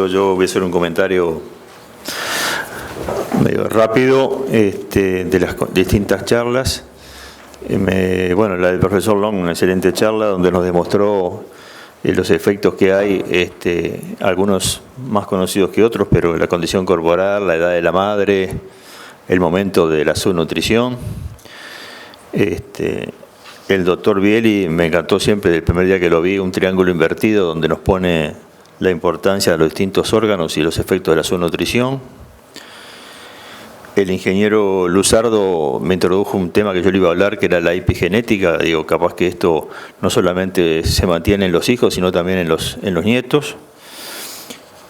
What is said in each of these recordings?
Yo voy a hacer un comentario medio rápido de las distintas charlas. Bueno, la del profesor Long, una excelente charla donde nos demostró los efectos que hay, algunos más conocidos que otros, pero la condición corporal, la edad de la madre, el momento de la subnutrición. El doctor Bieli me encantó siempre, del primer día que lo vi, un triángulo invertido donde nos pone la importancia de los distintos órganos y los efectos de la subnutrición. El ingeniero Luzardo me introdujo un tema que yo le iba a hablar, que era la epigenética. Digo, capaz que esto no solamente se mantiene en los hijos, sino también en los nietos.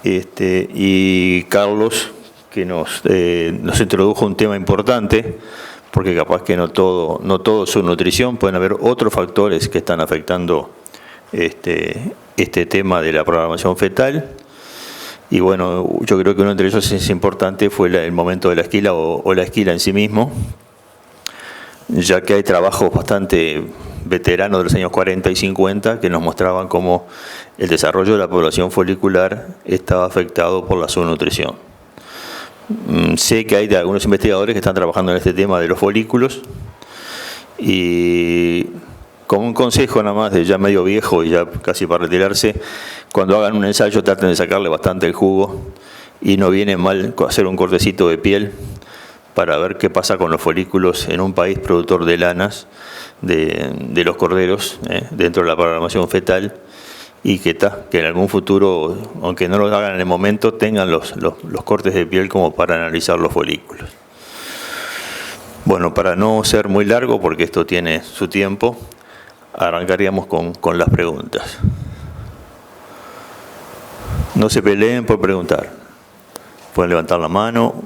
Y Carlos, que nos introdujo un tema importante, porque capaz que no todo es subnutrición, pueden haber otros factores que están afectando este tema de la programación fetal. Y bueno, yo creo que uno de ellos es importante, fue el momento de la esquila o la esquila en sí mismo, ya que hay trabajos bastante veteranos de los años 40 y 50 que nos mostraban cómo el desarrollo de la población folicular estaba afectado por la subnutrición. Sé que hay algunos investigadores que están trabajando en este tema de los folículos, y como un consejo nada más, de ya medio viejo y ya casi para retirarse, cuando hagan un ensayo traten de sacarle bastante el jugo, y no viene mal hacer un cortecito de piel para ver qué pasa con los folículos en un país productor de lanas de los corderos dentro de la programación fetal, y que en algún futuro, aunque no lo hagan en el momento, tengan los cortes de piel como para analizar los folículos. Bueno, para no ser muy largo, porque esto tiene su tiempo, arrancaríamos con las preguntas. No se peleen por preguntar. Pueden levantar la mano.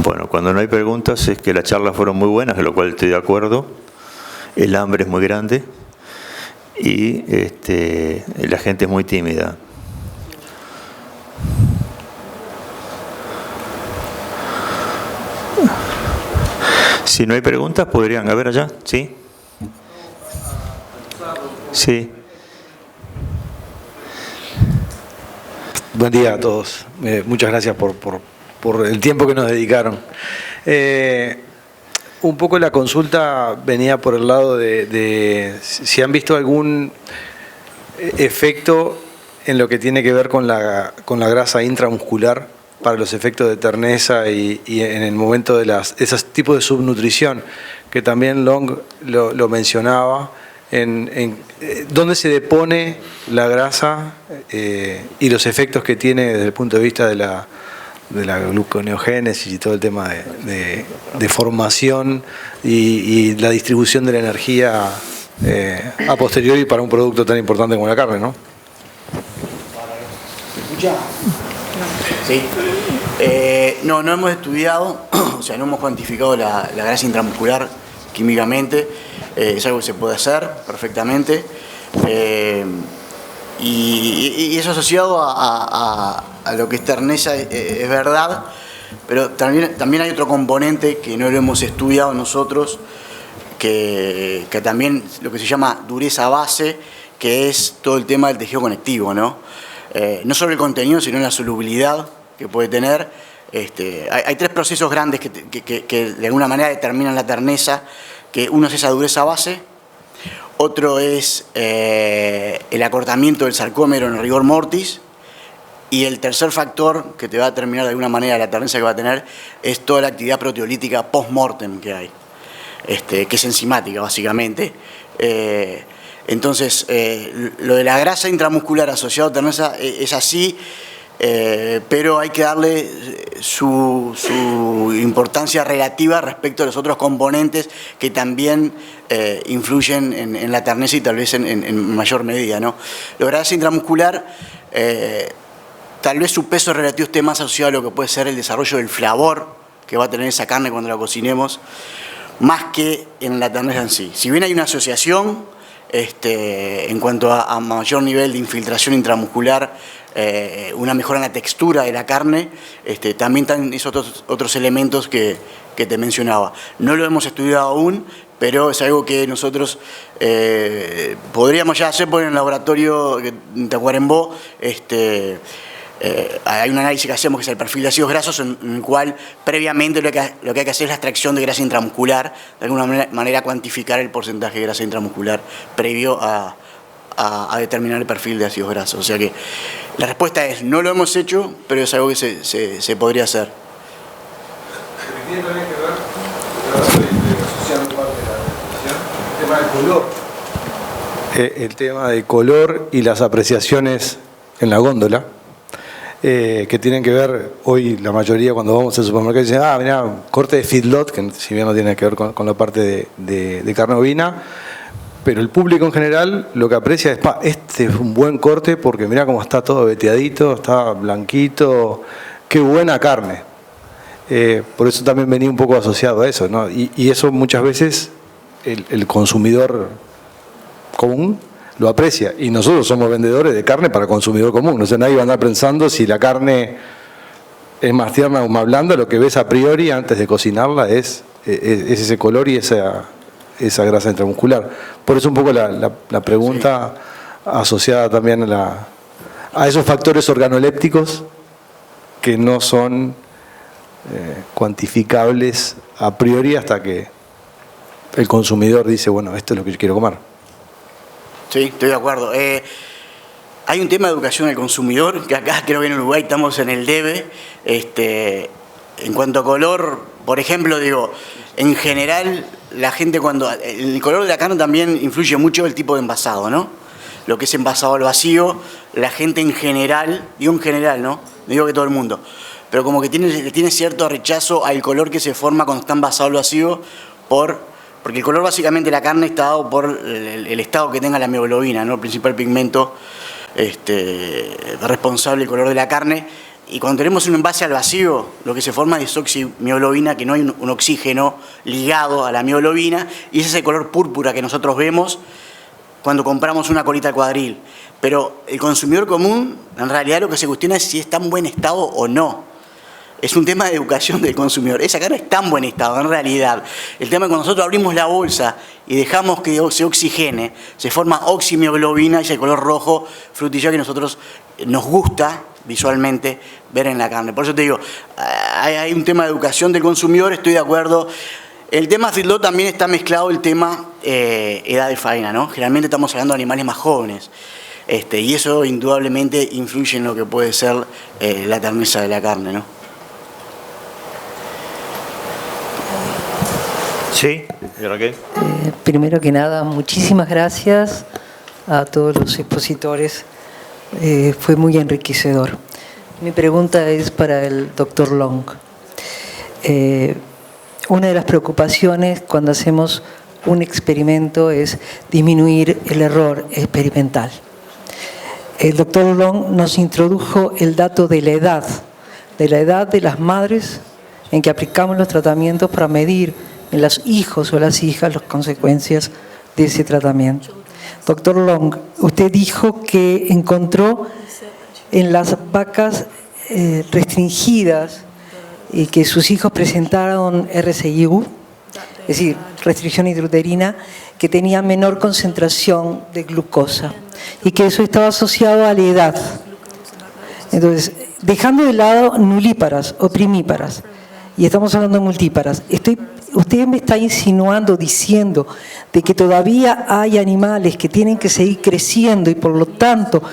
Bueno, cuando no hay preguntas es que las charlas fueron muy buenas, de lo cual estoy de acuerdo. El hambre es muy grande y la gente es muy tímida. Si no hay preguntas, podrían haber allá, ¿sí? Sí. Buen día a todos. Muchas gracias por el tiempo que nos dedicaron. Un poco la consulta venía por el lado de si han visto algún efecto en lo que tiene que ver con la grasa intramuscular para los efectos de terneza y en el momento de esos tipos de subnutrición, que también Long lo mencionaba, dónde se depone la grasa y los efectos que tiene desde el punto de vista de la gluconeogénesis y todo el tema de formación y la distribución de la energía a posteriori para un producto tan importante como la carne, ¿no? Sí. No hemos estudiado, o sea, no hemos cuantificado la grasa intramuscular químicamente. Es algo que se puede hacer perfectamente. Y eso asociado a lo que es terneza es verdad, pero también hay otro componente que no lo hemos estudiado nosotros, que también lo que se llama dureza base, que es todo el tema del tejido conectivo, ¿no? No solo el contenido, sino la solubilidad que puede tener. Hay tres procesos grandes que de alguna manera determinan la terneza, que uno es esa dureza base, otro es el acortamiento del sarcómero en el rigor mortis, y el tercer factor que te va a determinar de alguna manera la terneza que va a tener es toda la actividad proteolítica post-mortem que hay, que es enzimática básicamente. Entonces, lo de la grasa intramuscular asociada a terneza es así, pero hay que darle su importancia relativa respecto a los otros componentes que también influyen en la terneza y tal vez en mayor medida, ¿no? La grasa intramuscular, tal vez su peso relativo esté más asociado a lo que puede ser el desarrollo del flavor que va a tener esa carne cuando la cocinemos, más que en la terneza en sí. Si bien hay una asociación en cuanto a mayor nivel de infiltración intramuscular, una mejora en la textura de la carne, también están esos otros elementos que que te mencionaba. No lo hemos estudiado aún, pero es algo que nosotros podríamos ya hacer por el laboratorio de Tacuarembó. Hay un análisis que hacemos que es el perfil de ácidos grasos, en el cual previamente lo que hay que hacer es la extracción de grasa intramuscular, de alguna manera cuantificar el porcentaje de grasa intramuscular previo a determinar el perfil de ácidos grasos. O sea que la respuesta es: no lo hemos hecho, pero es algo que se podría hacer. Tiene también que ver, asociando parte de la definición, el tema del color. El tema de color y las apreciaciones en la góndola, que tienen que ver, hoy la mayoría cuando vamos al supermercado dicen: mirá, corte de feedlot, que si bien no tiene que ver con la parte de carne ovina, pero el público en general lo que aprecia es: este es un buen corte porque mirá cómo está todo veteadito, está blanquito, qué buena carne. Por eso también venía un poco asociado a eso, ¿no? Y eso muchas veces el consumidor común lo aprecia, y nosotros somos vendedores de carne para consumidor común. O sea, nadie va a andar pensando si la carne es más tierna o más blanda. Lo que ves a priori antes de cocinarla es ese color y esa grasa intramuscular. Por eso un poco la pregunta, sí, asociada también a esos factores organolépticos que no son cuantificables a priori hasta que el consumidor dice: bueno, esto es lo que yo quiero comer. Sí, estoy de acuerdo. Hay un tema de educación del consumidor, que acá creo que en Uruguay estamos en el debe. En cuanto a color, por ejemplo, digo, en general, la gente el color de la carne también influye mucho el tipo de envasado, ¿no? Lo que es envasado al vacío, la gente en general, digo en general, ¿no? No digo que todo el mundo, pero como que tiene cierto rechazo al color que se forma cuando está envasado al vacío, porque el color básicamente de la carne está dado por el estado que tenga la mioglobina, ¿no? El principal pigmento responsable del color de la carne. Y cuando tenemos un envase al vacío, lo que se forma es desoximioglobina, que no hay un oxígeno ligado a la mioglobina, y ese es el color púrpura que nosotros vemos cuando compramos una colita al cuadril. Pero el consumidor común, en realidad lo que se cuestiona es si está en buen estado o no. Es un tema de educación del consumidor. Esa carne está en buen estado, en realidad. El tema es cuando nosotros abrimos la bolsa y dejamos que se oxigene, se forma oximioglobina, y ese color rojo frutillo que nosotros nos gusta visualmente ver en la carne. Por eso te digo, hay un tema de educación del consumidor, estoy de acuerdo. El tema feedlot también está mezclado el tema edad de faena, ¿no? Generalmente estamos hablando de animales más jóvenes. Y eso indudablemente influye en lo que puede ser la terneza de la carne, ¿no? Sí, Raquel. Primero que nada, muchísimas gracias a todos los expositores. Fue muy enriquecedor. Mi pregunta es para el doctor Long. Una de las preocupaciones cuando hacemos un experimento es disminuir el error experimental. El doctor Long nos introdujo el dato de la edad de las madres en que aplicamos los tratamientos para medir en los hijos o las hijas las consecuencias de ese tratamiento. Doctor Long, usted dijo que encontró en las vacas restringidas y que sus hijos presentaron RSIU, es decir, restricción intrauterina, que tenía menor concentración de glucosa y que eso estaba asociado a la edad. Entonces, dejando de lado nulíparas o primíparas, y estamos hablando de multíparas, usted me está insinuando, diciendo de que todavía hay animales que tienen que seguir creciendo y por lo tanto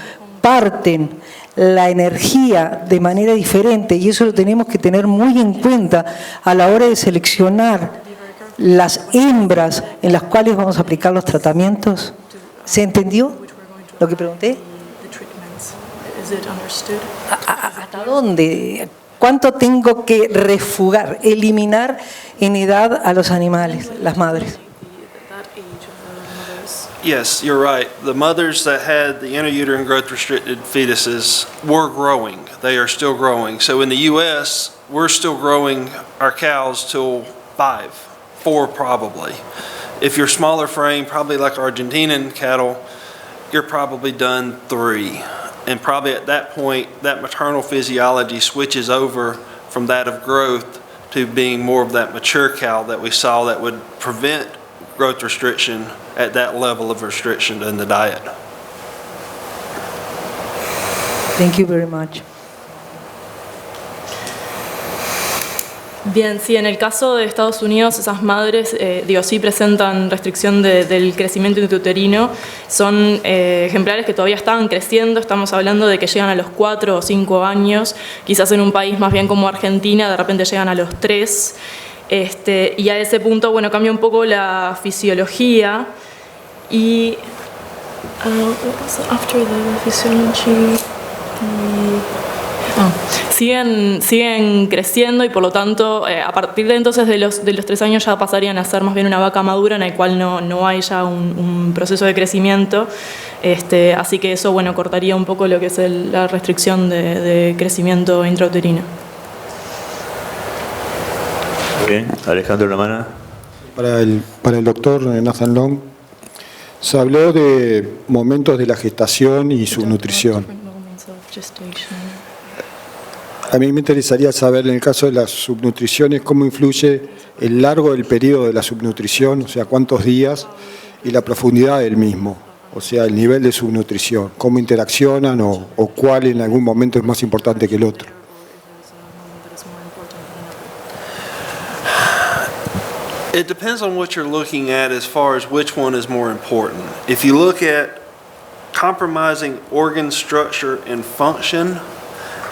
parten la energía de manera diferente, y eso lo tenemos que tener muy en cuenta a la hora de seleccionar las hembras en las cuales vamos a aplicar los tratamientos. ¿Se entendió lo que pregunté? ¿Hasta dónde? ¿Cuánto tengo que refugar, eliminar en edad a los animales, las madres? Yes, you're right. The mothers that had the intrauterine growth restricted fetuses were growing. They are still growing. So in the U.S., we're still growing our cows till 4 probably. If you're smaller frame, probably like Argentinian cattle, you're probably done 3. And probably at that point, that maternal physiology switches over from that of growth to being more of that mature cow that we saw that would prevent growth restriction at that level of restriction in the diet. Thank you very much. Bien, sí, en el caso de Estados Unidos, esas madres, sí presentan restricción del crecimiento intrauterino. Son ejemplares que todavía estaban creciendo, estamos hablando de que llegan a los 4 o 5 años, quizás en un país más bien como Argentina, de repente llegan a los 3. Y a ese punto, bueno, cambia un poco la fisiología y... what was it after the physiology? Siguen creciendo y por lo tanto a partir de entonces de los 3 años ya pasarían a ser más bien una vaca madura en la cual no hay ya un proceso de crecimiento, así que eso bueno cortaría un poco lo que es la restricción de crecimiento intrauterino. Bien, Alejandro Lamana. Para el doctor Nathan Long, se habló de momentos de la gestación y subnutrición. A mí me interesaría saber, en el caso de las subnutriciones, cómo influye el largo del periodo de la subnutrición, o sea, cuántos días, y la profundidad del mismo, o sea, el nivel de subnutrición, cómo interaccionan o cuál en algún momento es más importante que el otro. It depends on what you're looking at as far as which one is more important. If you look at compromising organ structure and function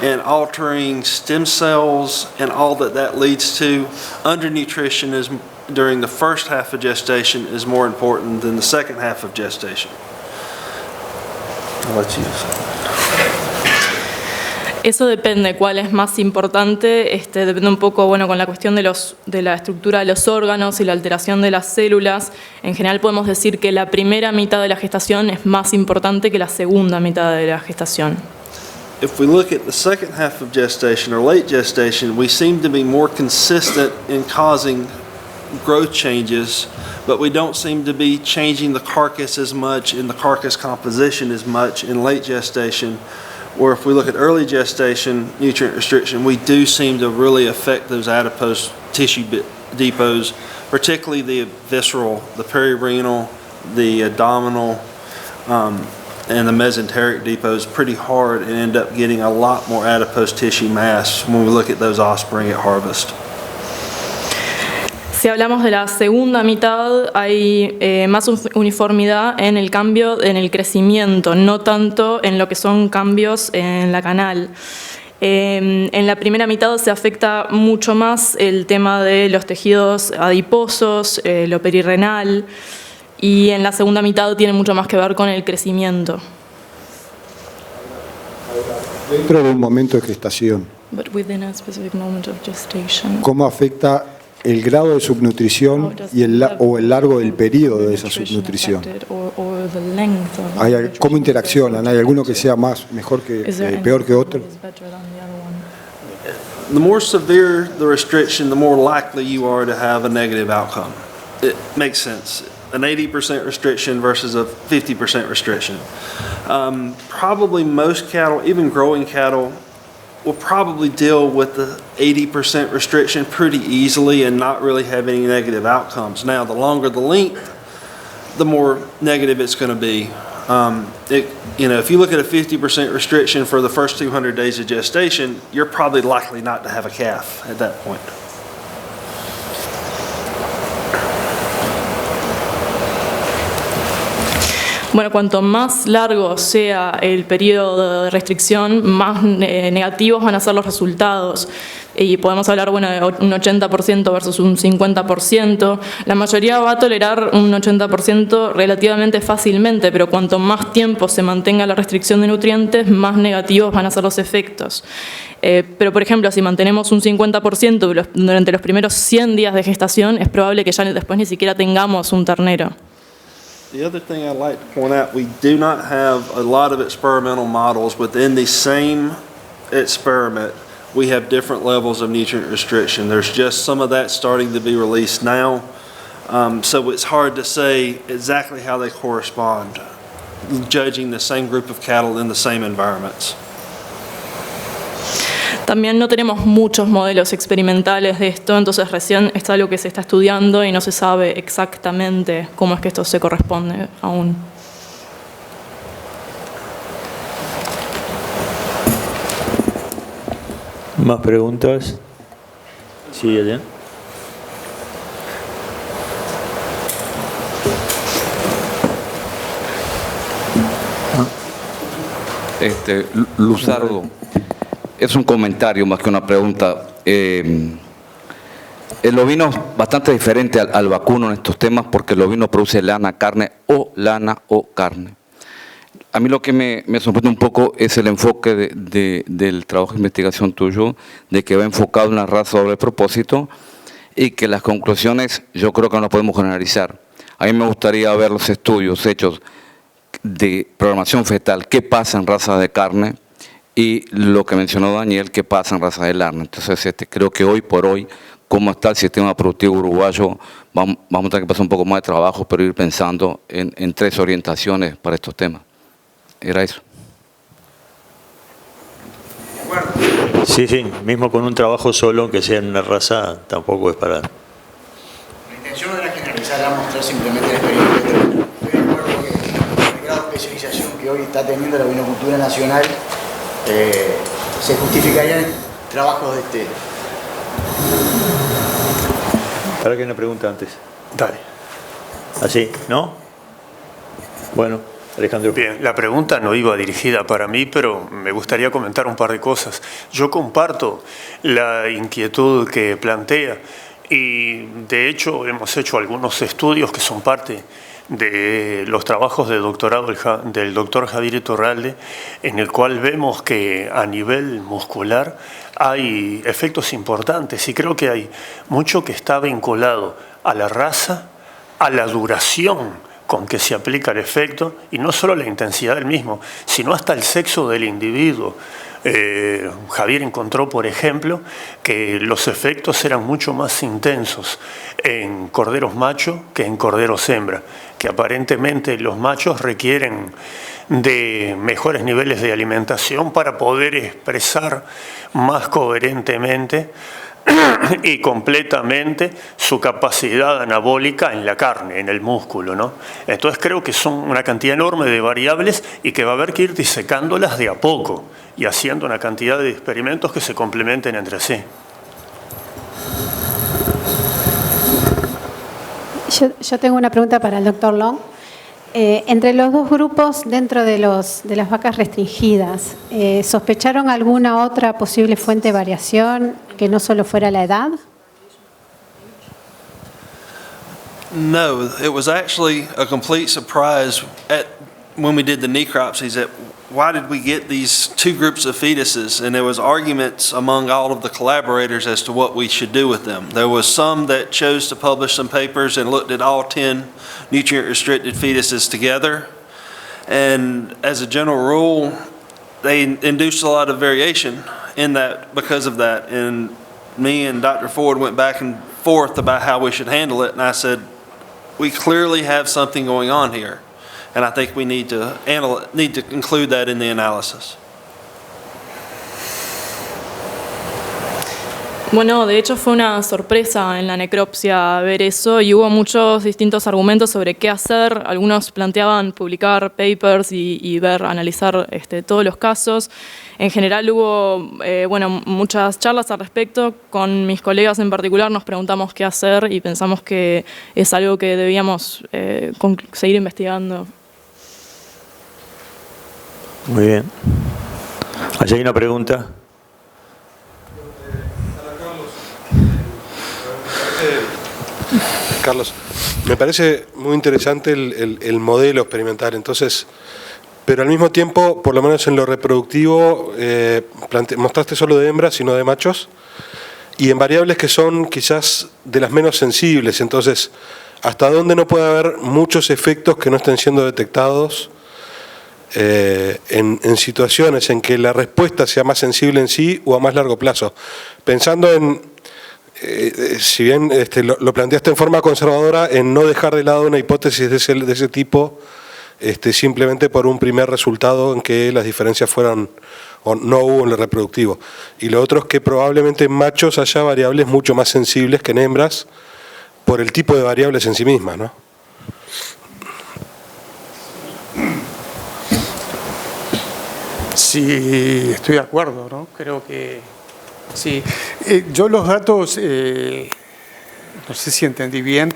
and altering stem cells and all that leads to, undernutrition is during the first half of gestation is more important than the second half of gestation. I'll let you say. Eso depende, cuál es más importante, depende un poco, bueno, con la cuestión de la estructura de los órganos y la alteración de las células. En general podemos decir que la primera mitad de la gestación es más importante que la segunda mitad de la gestación. If we look at the second half of gestation or late gestation, we seem to be more consistent in causing growth changes, but we don't seem to be changing the carcass as much in the carcass composition as much in late gestation. Or if we look at early gestation, nutrient restriction, we do seem to really affect those adipose tissue depots, particularly the visceral, the perirenal, the abdominal, and the mesenteric depots pretty hard and end up getting a lot more adipose tissue mass when we look at those offspring at harvest. Si hablamos de la segunda mitad, hay más uniformidad en el cambio, en el crecimiento, no tanto en lo que son cambios en la canal. En la primera mitad se afecta mucho más el tema de los tejidos adiposos, lo perirrenal, y en la segunda mitad tiene mucho más que ver con el crecimiento. Dentro de un momento de gestación, But within a specific moment of gestation. ¿cómo afecta el grado de subnutrición y el largo del periodo de esa subnutrición? ¿Cómo interaccionan? ¿Hay alguno que sea mejor que peor que otro? The more severe the restriction, the more likely you are to have a negative outcome. It makes sense. An 80% restriction versus a 50% restriction. Probably most cattle, even growing cattle, will probably deal with the 80% restriction pretty easily and not really have any negative outcomes. Now, the longer the length, the more negative it's going to be. If you look at a 50% restriction for the first 200 days of gestation, you're probably likely not to have a calf at that point. Bueno, cuanto más largo sea el periodo de restricción, más negativos van a ser los resultados. Y podemos hablar, bueno, de un 80% versus un 50%. La mayoría va a tolerar un 80% relativamente fácilmente, pero cuanto más tiempo se mantenga la restricción de nutrientes, más negativos van a ser los efectos. Pero, por ejemplo, si mantenemos un 50% durante los primeros 100 días de gestación, es probable que ya después ni siquiera tengamos un ternero. The other thing I'd like to point out, we do not have a lot of experimental models within the same experiment. We have different levels of nutrient restriction. There's just some of that starting to be released now. So it's hard to say exactly how they correspond, judging the same group of cattle in the same environments. También no tenemos muchos modelos experimentales de esto, entonces recién es algo que se está estudiando y no se sabe exactamente cómo es que esto se corresponde aún. ¿Más preguntas? Sí, Adrián. Luzardo, es un comentario más que una pregunta. El ovino es bastante diferente al vacuno en estos temas porque el ovino produce lana, carne o carne. A mí lo que me sorprende un poco es el enfoque del trabajo de investigación tuyo, de que va enfocado en una raza doble propósito y que las conclusiones yo creo que no las podemos generalizar. A mí me gustaría ver los estudios hechos de programación fetal, qué pasa en razas de carne y lo que mencionó Daniel, qué pasa en razas de lana. Entonces creo que hoy por hoy, cómo está el sistema productivo uruguayo, vamos a tener que pasar un poco más de trabajo, pero ir pensando en 3 orientaciones para estos temas. Era eso. Sí, mismo con un trabajo solo, que sea en una raza, tampoco es para... La intención no era generalizar, era mostrar simplemente la experiencia. Estoy de acuerdo que el grado de especialización que hoy está teniendo la vinocultura nacional se justificaría en trabajos de este. ¿Para qué una pregunta antes? Dale. ¿Así? ¿No? Bueno, Alejandro. Bien, la pregunta no iba dirigida para mí, pero me gustaría comentar un par de cosas. Yo comparto la inquietud que plantea y de hecho hemos hecho algunos estudios que son parte de los trabajos de doctorado del doctor Javier Iturralde, en el cual vemos que a nivel muscular hay efectos importantes y creo que hay mucho que está vinculado a la raza, a la duración con que se aplica el efecto y no solo la intensidad del mismo, sino hasta el sexo del individuo. Javier encontró, por ejemplo, que los efectos eran mucho más intensos en corderos macho que en corderos hembra, que aparentemente los machos requieren de mejores niveles de alimentación para poder expresar más coherentemente y completamente su capacidad anabólica en la carne, en el músculo, ¿no? Entonces creo que son una cantidad enorme de variables y que va a haber que ir disecándolas de a poco y haciendo una cantidad de experimentos que se complementen entre sí. Yo tengo una pregunta para el doctor Long. Entre los dos grupos dentro de las vacas restringidas, ¿sospecharon alguna otra posible fuente de variación que no solo fuera la edad? No, it was actually a complete surprise when we did the necropsies at why did we get these 2 groups of fetuses, and there was arguments among all of the collaborators as to what we should do with them. There was some that chose to publish some papers and looked at all 10 nutrient-restricted fetuses together, and as a general rule, they induced a lot of variation in that because of that, and me and Dr. Ford went back and forth about how we should handle it, and I said, we clearly have something going on here. And I think we need to include that in the analysis. Bueno, de hecho fue una sorpresa en la necropsia ver eso y hubo muchos distintos argumentos sobre qué hacer. Algunos planteaban publicar papers y analizar todos los casos. En general hubo muchas charlas al respecto. Con mis colegas en particular nos preguntamos qué hacer y pensamos que es algo que debíamos seguir investigando. Muy bien. Allá hay una pregunta. Carlos, me parece muy interesante el modelo experimental, entonces, pero al mismo tiempo, por lo menos en lo reproductivo, mostraste solo de hembras y no de machos, y en variables que son quizás de las menos sensibles, entonces, ¿hasta dónde no puede haber muchos efectos que no estén siendo detectados en situaciones en que la respuesta sea más sensible en sí o a más largo plazo? Pensando en, si bien lo planteaste en forma conservadora, en no dejar de lado una hipótesis de ese tipo simplemente por un primer resultado en que las diferencias fueran o no hubo en el reproductivo. Y lo otro es que probablemente en machos haya variables mucho más sensibles que en hembras por el tipo de variables en sí mismas, ¿no? Sí, estoy de acuerdo, ¿no? Creo que sí. Yo los datos, no sé si entendí bien,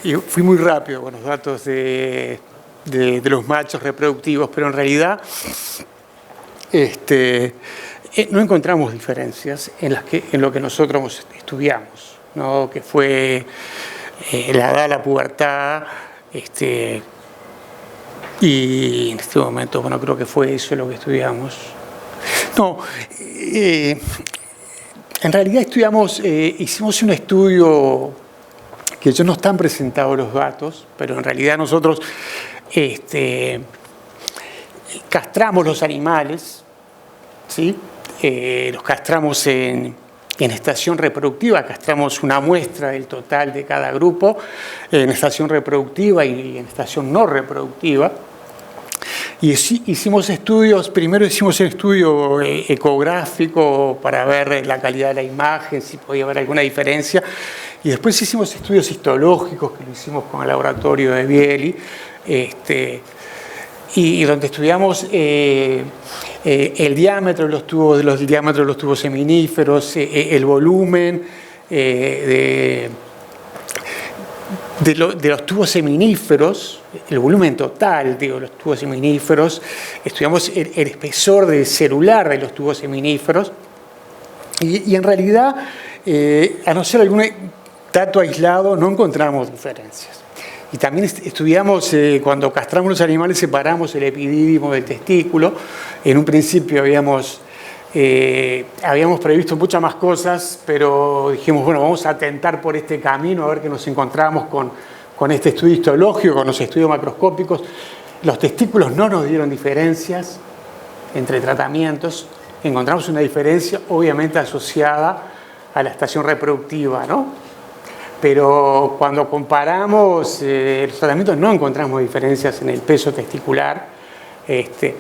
y fui muy rápido con los datos de los machos reproductivos, pero en realidad no encontramos diferencias en lo que nosotros estudiamos, ¿no? Que fue la edad, la pubertad, y en este momento, bueno, creo que fue eso lo que estudiamos. No, en realidad hicimos un estudio que ellos no están presentados los datos, pero en realidad nosotros castramos los animales, ¿sí? Los castramos en estación reproductiva, castramos una muestra del total de cada grupo, en estación reproductiva y en estación no reproductiva. Y hicimos estudios, primero hicimos un estudio ecográfico para ver la calidad de la imagen, si podía haber alguna diferencia, y después hicimos estudios histológicos que lo hicimos con el laboratorio de Bieli, y donde estudiamos el diámetro de los tubos seminíferos, el volumen de los tubos seminíferos, el volumen total de los tubos seminíferos, estudiamos el espesor celular de los tubos seminíferos, y en realidad, a no ser algún dato aislado, no encontramos diferencias. Y también estudiamos, cuando castramos los animales, separamos el epidídimo del testículo. En un principio habíamos previsto muchas más cosas, pero dijimos, bueno, vamos a tentar por este camino, a ver qué nos encontramos con este estudio histológico, con los estudios macroscópicos. Los testículos no nos dieron diferencias entre tratamientos. Encontramos una diferencia, obviamente, asociada a la estación reproductiva, ¿no? Pero cuando comparamos los tratamientos no encontramos diferencias en el peso testicular.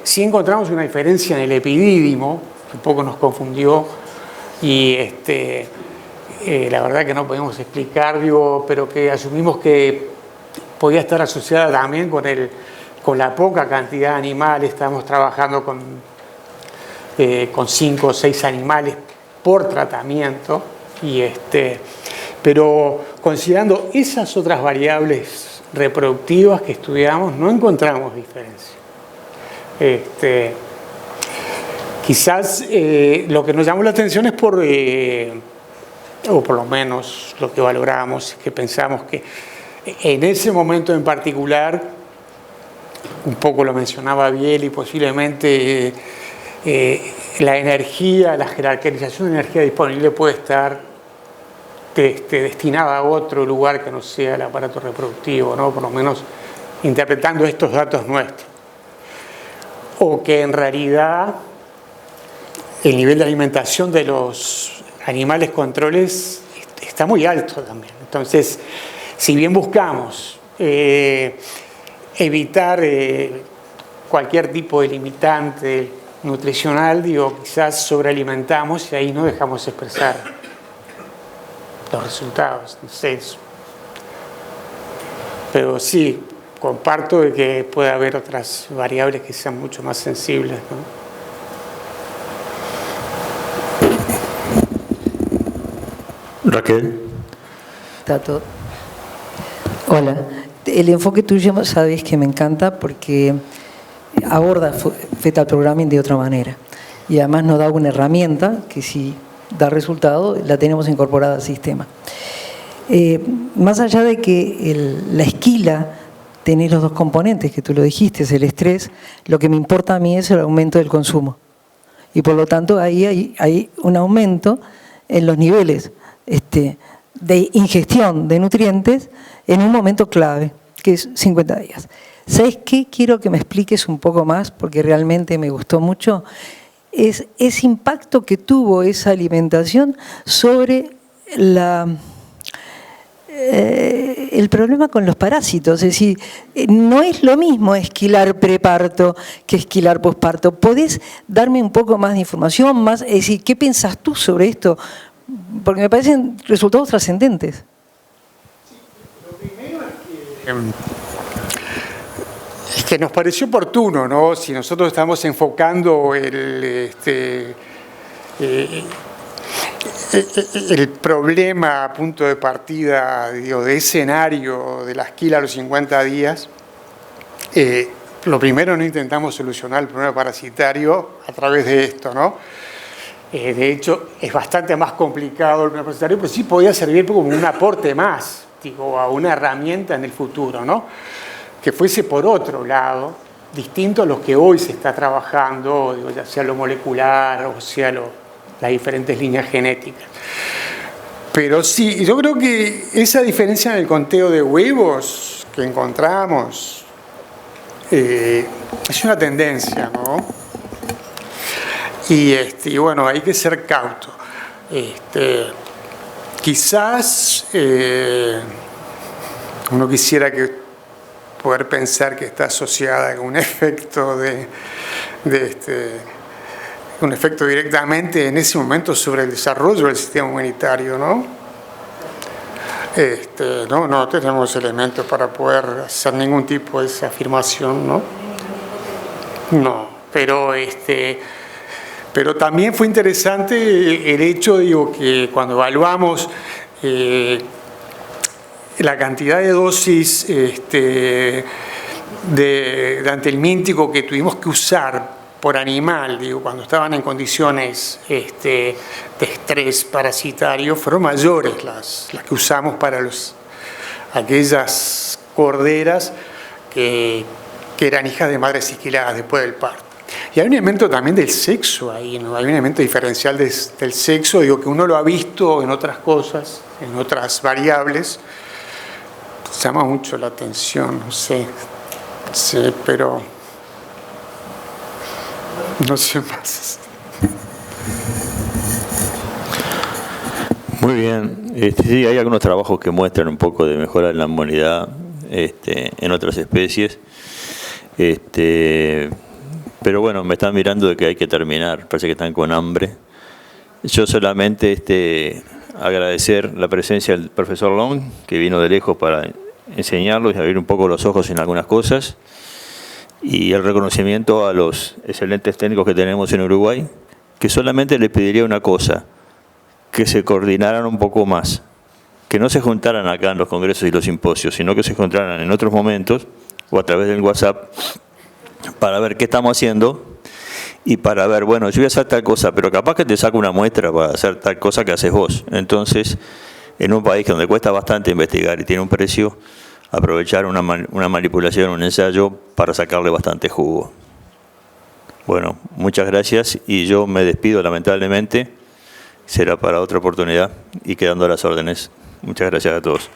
Sí encontramos una diferencia en el epidídimo, que un poco nos confundió, y la verdad que no podemos explicar, pero que asumimos que podía estar asociada también con la poca cantidad de animales. Estamos trabajando con 5 o 6 animales por tratamiento, pero considerando esas otras variables reproductivas que estudiamos, no encontramos diferencia. Quizás lo que nos llamó la atención es o por lo menos lo que valoramos, que pensamos que en ese momento en particular, un poco lo mencionaba Bieli, posiblemente la energía, la jerarquización de energía disponible puede estar destinada a otro lugar que no sea el aparato reproductivo, ¿no? Por lo menos interpretando estos datos nuestros. O que en realidad el nivel de alimentación de los animales controles está muy alto también. Entonces, si bien buscamos evitar cualquier tipo de limitante nutricional, quizás sobrealimentamos y ahí no dejamos expresar los resultados, no sé eso. Pero sí, comparto de que puede haber otras variables que sean mucho más sensibles, ¿no? Raquel. Tato. Hola. El enfoque tuyo, sabes que me encanta porque aborda fetal programming de otra manera. Y además nos da una herramienta que si da resultado, la tenemos incorporada al sistema. Más allá de que la esquila tenés los dos componentes, que tú lo dijiste, es el estrés, lo que me importa a mí es el aumento del consumo. Y por lo tanto ahí hay un aumento en los niveles de ingestión de nutrientes en un momento clave, que es 50 días. ¿Sabes qué? Quiero que me expliques un poco más, porque realmente me gustó mucho, es ese impacto que tuvo esa alimentación sobre el problema con los parásitos. Es decir, no es lo mismo esquilar preparto que esquilar posparto. ¿Podés darme un poco más de información? Es decir, ¿qué pensás tú sobre esto? Porque me parecen resultados trascendentes. Lo primero es que nos pareció oportuno, ¿no? Si nosotros estamos enfocando el problema a punto de partida, digo, de escenario de la esquila a los 50 días, lo primero no intentamos solucionar el problema parasitario a través de esto, ¿no? De hecho, es bastante más complicado el problema parasitario, pero sí podía servir como un aporte más, digo, a una herramienta en el futuro, ¿no? Que fuese por otro lado, distinto a lo que hoy se está trabajando, digo, ya sea lo molecular o sea las diferentes líneas genéticas. Pero sí, yo creo que esa diferencia en el conteo de huevos que encontramos es una tendencia, ¿no? Y bueno, hay que ser cauto. Quizás uno quisiera poder pensar que está asociada con un efecto un efecto directamente en ese momento sobre el desarrollo del sistema inmunitario, ¿no? No tenemos elementos para poder hacer ningún tipo de esa afirmación, ¿no? No, pero también fue interesante el hecho, digo, que cuando evaluamos la cantidad de dosis de antihelmíntico que tuvimos que usar por animal, digo, cuando estaban en condiciones de estrés parasitario, fueron mayores las que usamos para aquellas corderas que eran hijas de madres esquiladas después del parto. Y hay un elemento también del sexo ahí, ¿no? Hay un elemento diferencial del sexo, digo, que uno lo ha visto en otras cosas, en otras variables. Llama mucho la atención, no sé, sí, pero no sé más. Muy bien. Sí, hay algunos trabajos que muestran un poco de mejora en la inmunidad en otras especies. Pero bueno, me están mirando de que hay que terminar. Parece que están con hambre. Yo solamente agradecer la presencia del profesor Long, que vino de lejos para enseñarlos y abrir un poco los ojos en algunas cosas. Y el reconocimiento a los excelentes técnicos que tenemos en Uruguay, que solamente les pediría una cosa, que se coordinaran un poco más, que no se juntaran acá en los congresos y los simposios, sino que se juntaran en otros momentos o a través del WhatsApp para ver qué estamos haciendo y para ver, bueno, yo voy a hacer tal cosa, pero capaz que te saco una muestra para hacer tal cosa que haces vos. Entonces, en un país donde cuesta bastante investigar y tiene un precio, aprovechar una manipulación, un ensayo para sacarle bastante jugo. Bueno, muchas gracias y yo me despido lamentablemente. Será para otra oportunidad y quedando a las órdenes. Muchas gracias a todos.